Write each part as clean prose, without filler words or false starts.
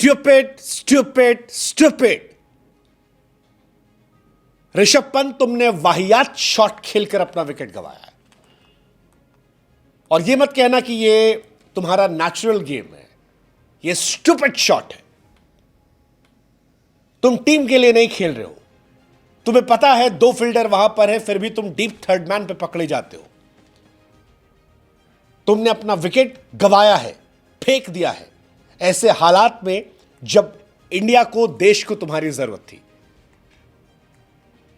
Stupid stupid stupid. Rishabh Pant, तुमने वाहियात shot खेलकर अपना विकेट गंवाया है और यह मत कहना कि यह तुम्हारा नेचुरल गेम है। यह स्टूपिड शॉट है। तुम टीम के लिए नहीं खेल रहे हो। तुम्हें पता है दो फील्डर वहां पर है, फिर भी तुम डीप थर्ड मैन पे पकड़े जाते हो। तुमने अपना विकेट गंवाया है, फेंक दिया है ऐसे हालात में जब इंडिया को, देश को तुम्हारी जरूरत थी।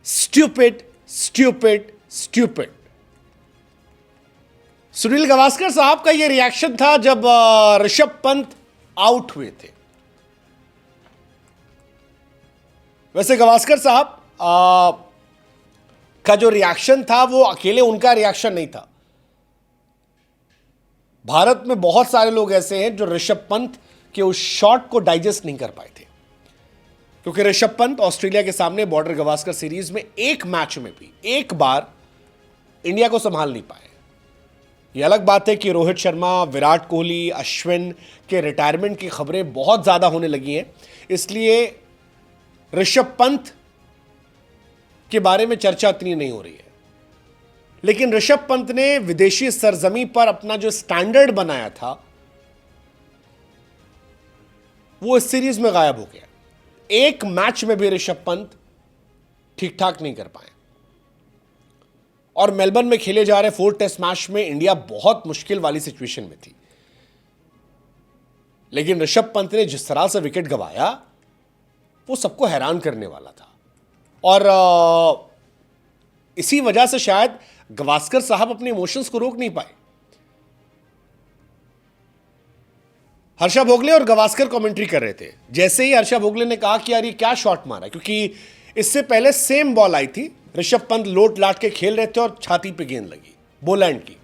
Stupid stupid stupid. Sunil Gavaskar साहब का यह रिएक्शन था जब ऋषभ पंत आउट हुए थे। वैसे गावस्कर साहब का जो रिएक्शन था वो अकेले उनका रिएक्शन नहीं था। भारत में बहुत सारे लोग ऐसे हैं जो ऋषभ पंत के उस शॉट को डाइजेस्ट नहीं कर पाए थे, क्योंकि ऋषभ पंत ऑस्ट्रेलिया के सामने बॉर्डर गावस्कर सीरीज में एक मैच में भी एक बार इंडिया को संभाल नहीं पाए। यह अलग बात है कि रोहित शर्मा, विराट कोहली, अश्विन के रिटायरमेंट की खबरें बहुत ज्यादा होने लगी हैं, इसलिए ऋषभ पंत के बारे में चर्चा इतनी नहीं हो रही है। लेकिन ऋषभ पंत ने विदेशी सरजमी पर अपना जो स्टैंडर्ड बनाया था वो इस सीरीज में गायब हो गया। एक मैच में भी ऋषभ पंत ठीक ठाक नहीं कर पाए और मेलबर्न में खेले जा रहे 4 टेस्ट मैच में इंडिया बहुत मुश्किल वाली सिचुएशन में थी। लेकिन ऋषभ पंत ने जिस तरह से विकेट गंवाया वो सबको हैरान करने वाला था और इसी वजह से शायद गावस्कर साहब अपने इमोशंस को रोक नहीं पाए। हर्षा भोगले और गावस्कर कमेंट्री कर रहे थे। जैसे ही हर्षा भोगले ने कहा कि यार ये क्या शॉट मारा, क्योंकि इससे पहले सेम बॉल आई थी, ऋषभ पंत लोट लाट के खेल रहे थे और छाती पे गेंद लगी बोलैंड की।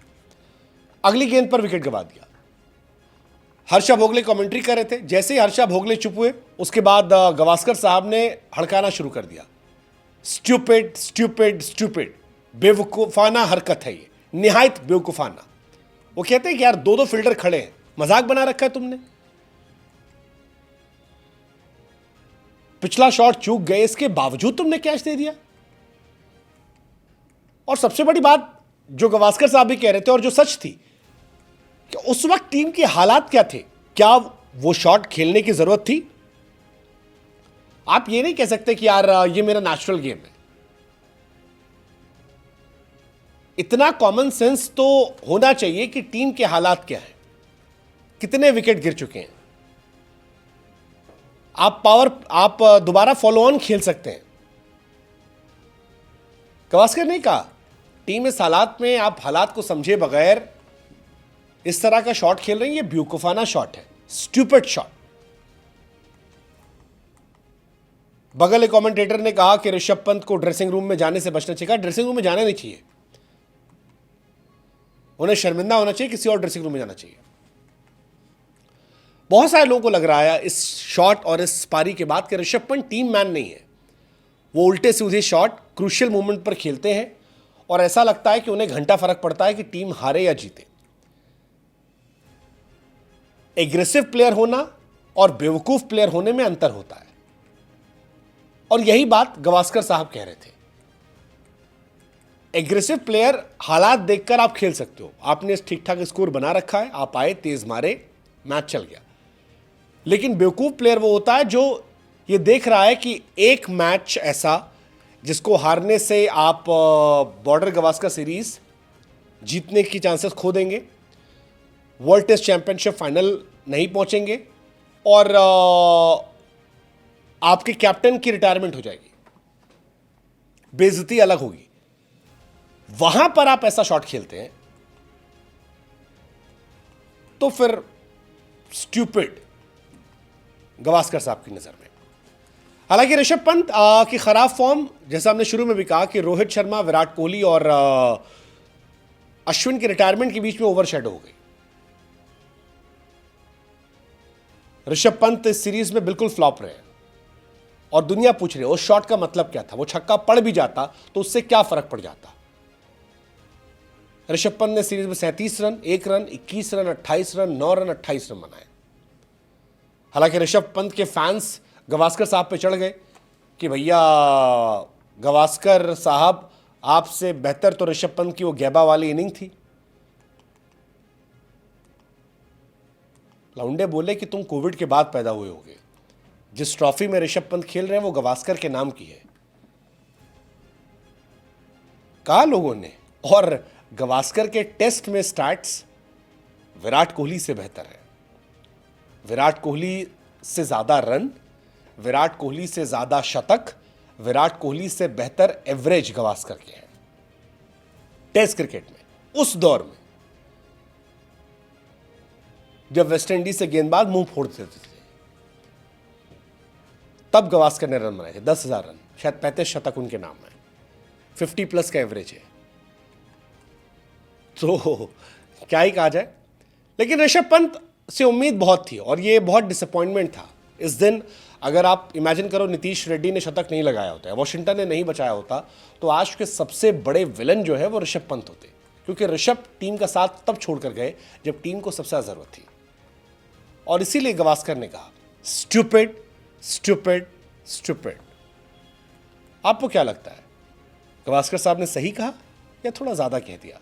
अगली गेंद पर विकेट गंवा दिया। हर्षा भोगले कमेंट्री कर रहे थे। जैसे ही हर्षा भोगले चुप हुए उसके बाद गावस्कर साहब ने हड़काना शुरू कर दिया। Stupid stupid stupid. बेवकूफाना हरकत है ये, निहायत बेवकूफाना। वो कहते हैं कि यार दो फील्डर खड़े हैं, मजाक बना रखा है तुमने। पिछला शॉट चूक गए, इसके बावजूद तुमने कैच दे दिया। और सबसे बड़ी बात जो गावस्कर साहब भी कह रहे थे और जो सच थी कि उस वक्त टीम के हालात क्या थे, क्या वो शॉट खेलने की जरूरत थी? आप ये नहीं कह सकते कि यार ये मेरा नेचुरल गेम है। इतना कॉमन सेंस तो होना चाहिए कि टीम के हालात क्या हैं, कितने विकेट गिर चुके हैं। आप दोबारा फॉलो ऑन खेल सकते हैं। गावस्कर ने कहा टीम इस हालात में आप हालात को समझे बगैर इस तरह का शॉट खेल रहे हैं, ये बेवकूफाना शॉट है, स्टूपिड शॉट। बगल एक कमेंटेटर ने कहा कि ऋषभ पंत को ड्रेसिंग रूम में जाने से बचना चाहिए। ड्रेसिंग रूम में जाना नहीं चाहिए, उन्हें शर्मिंदा होना चाहिए, किसी और ड्रेसिंग रूम में जाना चाहिए। बहुत सारे लोगों को लग रहा है इस शॉट और इस पारी के बाद कि ऋषभ पंत टीम मैन नहीं है। वो उल्टे सीधे शॉट क्रूशियल मोमेंट पर खेलते हैं और ऐसा लगता है कि उन्हें घंटा फर्क पड़ता है कि टीम हारे या जीते। एग्रेसिव प्लेयर होना और बेवकूफ प्लेयर होने में अंतर होता है और यही बात गावस्कर साहब कह रहे थे। एग्रेसिव प्लेयर हालात देखकर आप खेल सकते हो। आपने ठीक ठाक स्कोर बना रखा है, आप आए, तेज मारे, मैच चल गया। लेकिन बेवकूफ प्लेयर वो होता है जो ये देख रहा है कि एक मैच ऐसा जिसको हारने से आप बॉर्डर गावस्कर सीरीज जीतने की चांसेस खो देंगे, वर्ल्ड टेस्ट चैंपियनशिप फाइनल नहीं पहुंचेंगे और आपके कैप्टन की रिटायरमेंट हो जाएगी, बेइज्जती अलग होगी। वहां पर आप ऐसा शॉट खेलते हैं तो फिर स्टूपिड गावस्कर साहब की नजर में। हालांकि ऋषभ पंत की खराब फॉर्म, जैसा हमने शुरू में भी कहा कि रोहित शर्मा, विराट कोहली और अश्विन के रिटायरमेंट के बीच में ओवरशैडो हो गई। ऋषभ पंत इस सीरीज में बिल्कुल फ्लॉप रहे और दुनिया पूछ रही है उस शॉट का मतलब क्या था। वो छक्का पड़ भी जाता तो उससे क्या फर्क पड़ जाता। ऋषभ पंत ने सीरीज में 37 run, 1 run, 21 run, 28 run, 9 run, 28 run बनाए। हालांकि ऋषभ पंत के फैंस गवास्कर साहब पे चढ़ गए कि भैया गवास्कर साहब आपसे बेहतर तो ऋषभ पंत की वो गैबा वाली इनिंग थी। लौंडे बोले कि तुम कोविड के बाद पैदा हुए होगे, जिस ट्रॉफी में ऋषभ पंत खेल रहे हैं वो गवास्कर के नाम की है, कहा लोगों ने। और गवास्कर के टेस्ट में स्टैट्स विराट कोहली से बेहतर है। विराट कोहली से ज्यादा रन, विराट कोहली से ज्यादा शतक, विराट कोहली से बेहतर एवरेज गवास्कर के हैं टेस्ट क्रिकेट में। उस दौर में जब वेस्ट इंडीज से गेंदबाज मुंह फोड़ देते थे, तब गवास्कर ने रन बनाए थे 10,000 रन, शायद 35 शतक उनके नाम है, 50+ का एवरेज है। तो क्या ही कहा जाए। लेकिन ऋषभ पंत से उम्मीद बहुत थी और ये बहुत डिसअपॉइंटमेंट था इस दिन। अगर आप इमेजिन करो नीतीश रेड्डी ने शतक नहीं लगाया होता है, वॉशिंगटन ने नहीं बचाया होता, तो आज के सबसे बड़े विलन जो है वो ऋषभ पंत होते, क्योंकि ऋषभ टीम का साथ तब छोड़कर गए जब टीम को सबसे ज्यादा जरूरत थी। और इसीलिए गवास्कर ने कहा स्टूपिड स्टूपिड स्टूपिड। आपको क्या लगता है, गवास्कर साहब ने सही कहा या थोड़ा ज्यादा कह दिया?